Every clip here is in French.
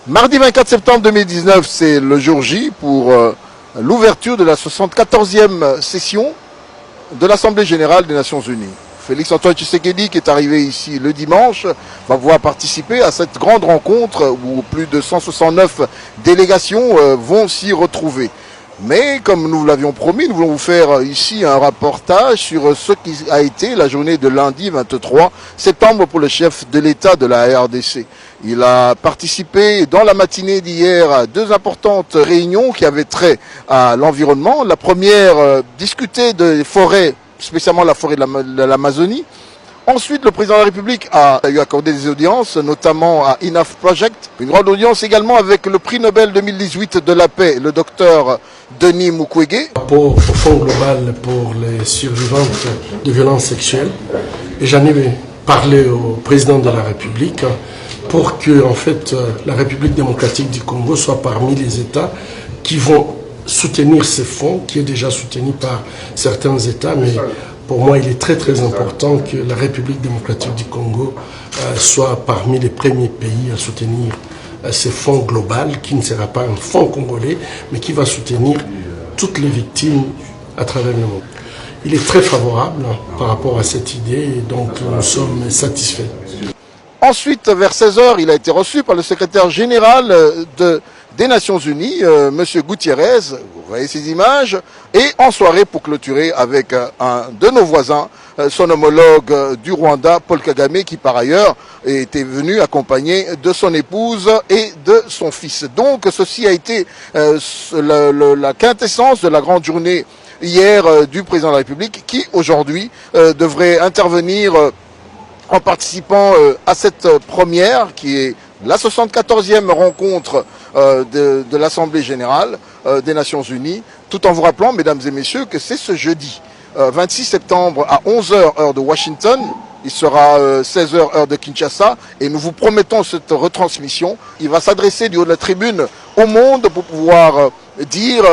Mardi 24 septembre 2019, c'est le jour J pour l'ouverture de la 74e session de l'Assemblée Générale des Nations Unies. Félix-Antoine Tshisekedi, qui est arrivé ici le dimanche, va pouvoir participer à cette grande rencontre où plus de 169 délégations vont s'y retrouver. Mais comme nous l'avions promis, nous voulons vous faire ici un reportage sur ce qui a été la journée de lundi 23 septembre pour le chef de l'État de la RDC. Il a participé dans la matinée d'hier à deux importantes réunions qui avaient trait à l'environnement. La première, discuter des forêts, spécialement la forêt de l'Amazonie. Ensuite, le président de la République a accordé des audiences, notamment à Enough Project. Une grande audience également avec le prix Nobel 2018 de la paix, le docteur Denis Mukwege. Rapport au Fonds global pour les survivantes de violences sexuelles. Et j'en ai parlé au président de la République pour que, en fait, la République démocratique du Congo soit parmi les États qui vont soutenir ces fonds, qui est déjà soutenu par certains États, mais pour moi, il est très très important que la République démocratique du Congo soit parmi les premiers pays à soutenir ces fonds globaux, qui ne sera pas un fonds congolais, mais qui va soutenir toutes les victimes à travers le monde. Il est très favorable par rapport à cette idée et donc nous sommes satisfaits. Ensuite, vers 16h, il a été reçu par le secrétaire général des Nations Unies, M. Gutiérrez, vous voyez ces images, et en soirée pour clôturer avec un de nos voisins, son homologue du Rwanda, Paul Kagame, qui par ailleurs était venu accompagné de son épouse et de son fils. Donc ceci a été la quintessence de la grande journée hier du président de la République, qui aujourd'hui devrait intervenir en participant à cette première qui est la 74e rencontre de l'Assemblée Générale des Nations Unies, tout en vous rappelant, mesdames et messieurs, que c'est ce jeudi 26 septembre à 11h heure de Washington, il sera 16h heure de Kinshasa, et nous vous promettons cette retransmission. Il va s'adresser du haut de la tribune au monde pour pouvoir dire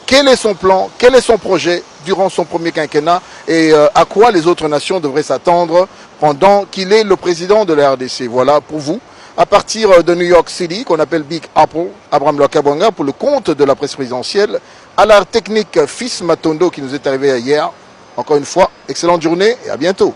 quel est son plan, quel est son projet durant son premier quinquennat et à quoi les autres nations devraient s'attendre pendant qu'il est le président de la RDC. Voilà pour vous, à partir de New York City, qu'on appelle Big Apple, Abraham Lwakabwanga, pour le compte de la presse présidentielle, à l'art technique Fils Matondo qui nous est arrivé hier. Encore une fois, excellente journée et à bientôt.